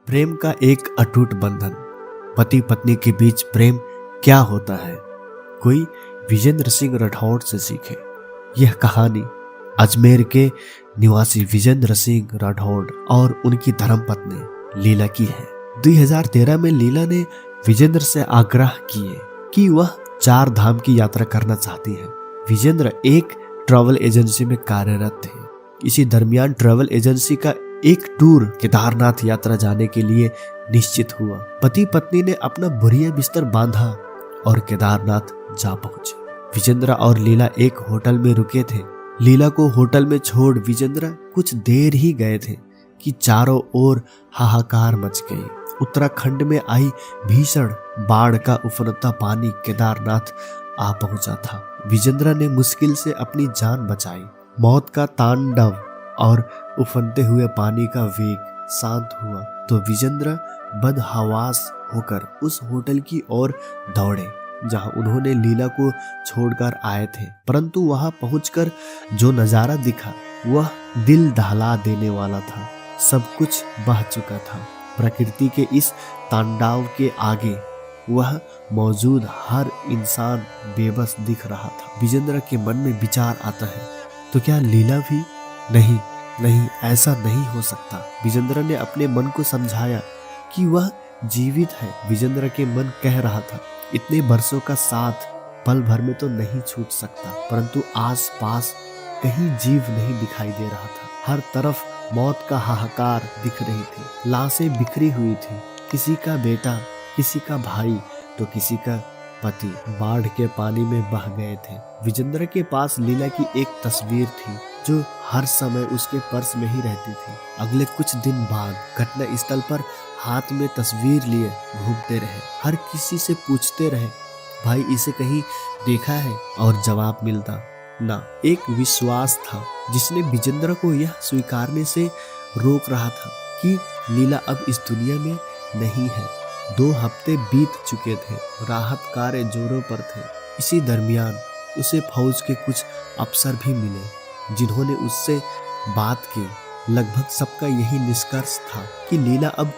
प्रेम का एक अटूट बंधन। पति पत्नी के बीच प्रेम क्या होता है, कोई विजेंद्र सिंह राठौड़ से सीखे। यह कहानी अजमेर के निवासी विजेंद्र सिंह राठौड़ और उनकी धर्मपत्नी लीला की है। 2013 में लीला ने विजेंद्र से आग्रह किए कि वह 4 धाम की यात्रा करना चाहती है। विजेंद्र एक ट्रैवल एजेंसी में कार्यरत थे। इसी दरमियान ट्रैवल एजेंसी का एक टूर केदारनाथ यात्रा जाने के लिए निश्चित हुआ। पति पत्नी ने अपना बोरिया बिस्तर बांधा और केदारनाथ जा पहुंचे। विजेंद्र और लीला एक होटल में रुके थे। लीला को होटल में छोड़ विजेंद्र कुछ देर ही गए थे कि चारों ओर हाहाकार मच गई। उत्तराखंड में आई भीषण बाढ़ का उफनता पानी केदारनाथ आ पहुंचा था। विजेंद्र ने मुश्किल से अपनी जान बचाई। मौत का तांडव और उफनते हुए पानी का वेग शांत हुआ तो विजेंद्र बदहवास होकर उस होटल की ओर दौड़े जहां उन्होंने लीला को छोड़कर आए थे। परंतु वहां पहुंचकर जो नजारा दिखा वह दिल दहला देने वाला था। सब कुछ बह चुका था। प्रकृति के इस तांडव के आगे वह मौजूद हर इंसान बेबस दिख रहा था। विजेंद्र के मन में विचार आता है, तो क्या लीला भी? नहीं, ऐसा नहीं हो सकता। विजेंद्र ने अपने मन को समझाया कि वह जीवित है। विजेंद्र के मन कह रहा था, इतने वर्षों का साथ पल भर में तो नहीं छूट सकता। परंतु आस पास कहीं जीव नहीं दिखाई दे रहा था। हर तरफ मौत का हाहाकार दिख रही थी। लाशें बिखरी हुई थी। किसी का बेटा, किसी का भाई तो किसी का पति बाढ़ के पानी में बह गए थे। विजेंद्र के पास लीला की एक तस्वीर थी जो हर समय उसके पर्स में ही रहती थी। अगले कुछ दिन बाद घटना स्थल पर हाथ में तस्वीर लिए घूमते रहे। हर किसी से पूछते रहे, भाई इसे कहीं देखा है? और जवाब मिलता ना। एक विश्वास था जिसने विजेंद्र को यह स्वीकारने से रोक रहा था कि लीला अब इस दुनिया में नहीं है। 2 हफ्ते बीत चुके थे। राहत कार्य जोरों पर थे। इसी दरमियान उसे फौज के कुछ अफसर भी मिले जिन्होंने उससे बात की। लगभग सबका यही निष्कर्ष था कि लीला अब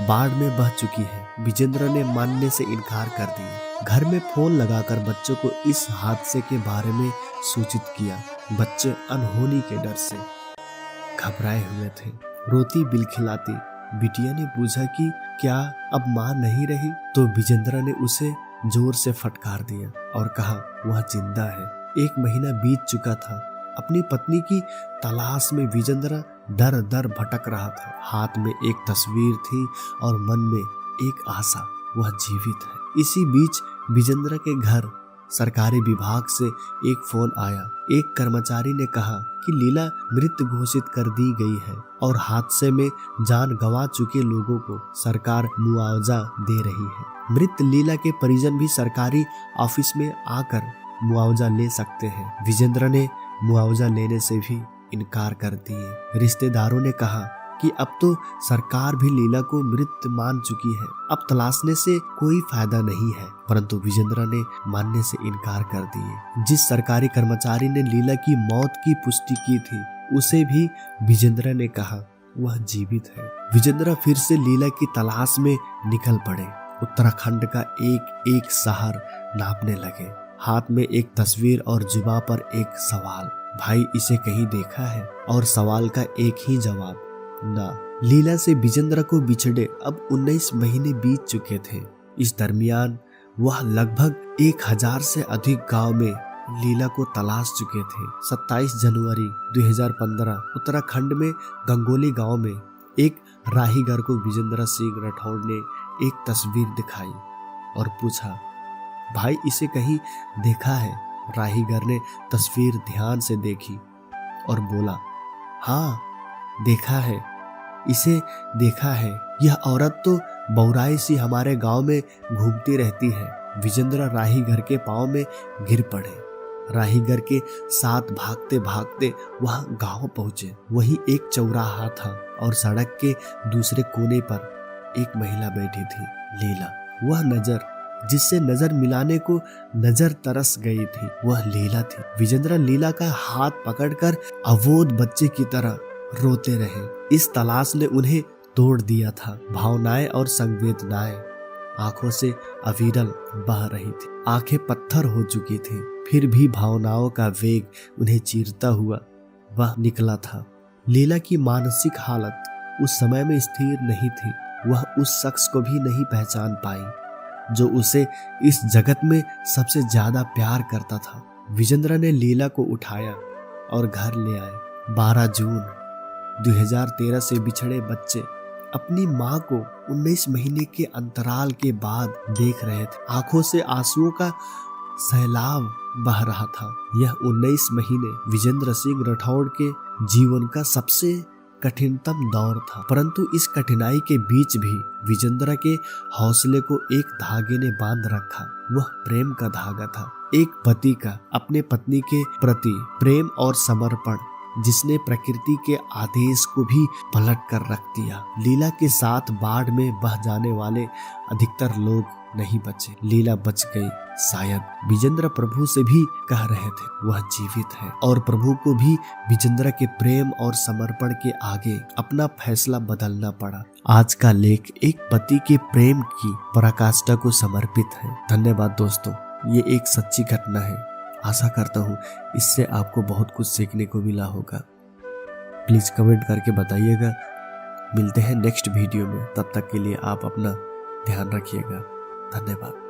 बाढ़ में बह चुकी है। विजेंद्र ने मानने से इनकार कर दिया। घर में फोन लगाकर बच्चों को इस हादसे के बारे में सूचित किया। बच्चे अनहोनी के डर से घबराए हुए थे। रोती बिलखिलाती बिटिया ने पूछा कि क्या अब माँ नहीं रही? तो विजेंद्र ने उसे जोर से फटकार दिया और कहा वह जिंदा है। 1 महीना बीत चुका था। अपनी पत्नी की तलाश में विजेंद्र दर दर भटक रहा था। हाथ में एक तस्वीर थी और मन में एक आशा, वह जीवित है। इसी बीच विजेंद्र के घर सरकारी विभाग से एक फोन आया। एक कर्मचारी ने कहा कि लीला मृत घोषित कर दी गई है और हादसे में जान गंवा चुके लोगों को सरकार मुआवजा दे रही है। मृत लीला के परिजन भी सरकारी ऑफिस में आकर मुआवजा ले सकते हैं। विजेंद्र ने मुआवजा लेने से भी इनकार कर दिए। रिश्तेदारों ने कहा कि अब तो सरकार भी लीला को मृत मान चुकी है, अब तलाशने से कोई फायदा नहीं है। परंतु विजेंद्र ने मानने से इनकार कर दिए। जिस सरकारी कर्मचारी ने लीला की मौत की पुष्टि की थी उसे भी विजेंद्र ने कहा वह जीवित है। विजेंद्र फिर से लीला की तलाश में निकल पड़े। उत्तराखंड का एक एक शहर नापने लगे। हाथ में एक तस्वीर और जुबां पर एक सवाल, भाई इसे कहीं देखा है? और सवाल का एक ही जवाब, ना। लीला से विजेंद्र को बिछड़े अब 19 महीने बीत चुके थे। इस दरमियान वह लगभग 1000 से अधिक गांव में लीला को तलाश चुके थे। 27 जनवरी 2015 उत्तराखंड में गंगोली गांव में एक राहीगर को विजेंद्र सिंह राठौड़ ने एक तस्वीर दिखाई और पूछा, भाई इसे कहीं देखा है? राहीगर ने तस्वीर ध्यान से देखी और बोला, हाँ देखा है, इसे देखा है। यह औरत तो बौराई सी हमारे गांव में घूमती रहती है। विजेंद्र राहीगर के पांव में गिर पड़े। राहीगर के साथ भागते भागते वह गांव पहुंचे। वही एक चौराहा था और सड़क के दूसरे कोने पर एक महिला बैठी थी, लीला। वह नजर जिससे नजर मिलाने को नजर तरस गई थी वह लीला थी। विजेंद्र लीला का हाथ पकड़कर अबोध बच्चे की तरह रोते रहे। इस तलाश ने उन्हें तोड़ दिया था। भावनाएं और संवेदनाएं आंखों से अविरल बह रही थी। आंखें पत्थर हो चुकी थी, फिर भी भावनाओं का वेग उन्हें चीरता हुआ वह निकला था। लीला की मानसिक हालत उस समय में स्थिर नहीं थी। वह उस शख्स को भी नहीं पहचान पाई जो उसे इस जगत में सबसे ज्यादा प्यार करता था। विजेंद्र ने लीला को उठाया और घर ले आए। 12 जून 2013 से बिछड़े बच्चे अपनी मां को 19 महीने के अंतराल के बाद देख रहे थे। आंखों से आंसुओं का सैलाब बह रहा था। यह 19 महीने विजेंद्र सिंह राठौड़ के जीवन का सबसे कठिनतम दौर था, परंतु इस कठिनाई के बीच भी विजेंद्र के हौसले को एक धागे ने बांध रखा। वह प्रेम का धागा था, एक पति का अपने पत्नी के प्रति प्रेम और समर्पण, जिसने प्रकृति के आदेश को भी पलट कर रख दिया। लीला के साथ बाढ़ में बह जाने वाले अधिकतर लोग नहीं बचे। लीला बच गई। शायद विजेंद्र प्रभु से भी कह रहे थे वह जीवित है, और प्रभु को भी विजेंद्र के प्रेम और समर्पण के आगे अपना फैसला बदलना पड़ा। आज का लेख एक पति के प्रेम की पराकाष्ठा को समर्पित है। धन्यवाद दोस्तों, ये एक सच्ची घटना है। आशा करता हूँ इससे आपको बहुत कुछ सीखने को मिला होगा। प्लीज कमेंट करके बताइएगा। मिलते हैं नेक्स्ट वीडियो में, तब तक के लिए आप अपना ध्यान रखिएगा। धन्यवाद।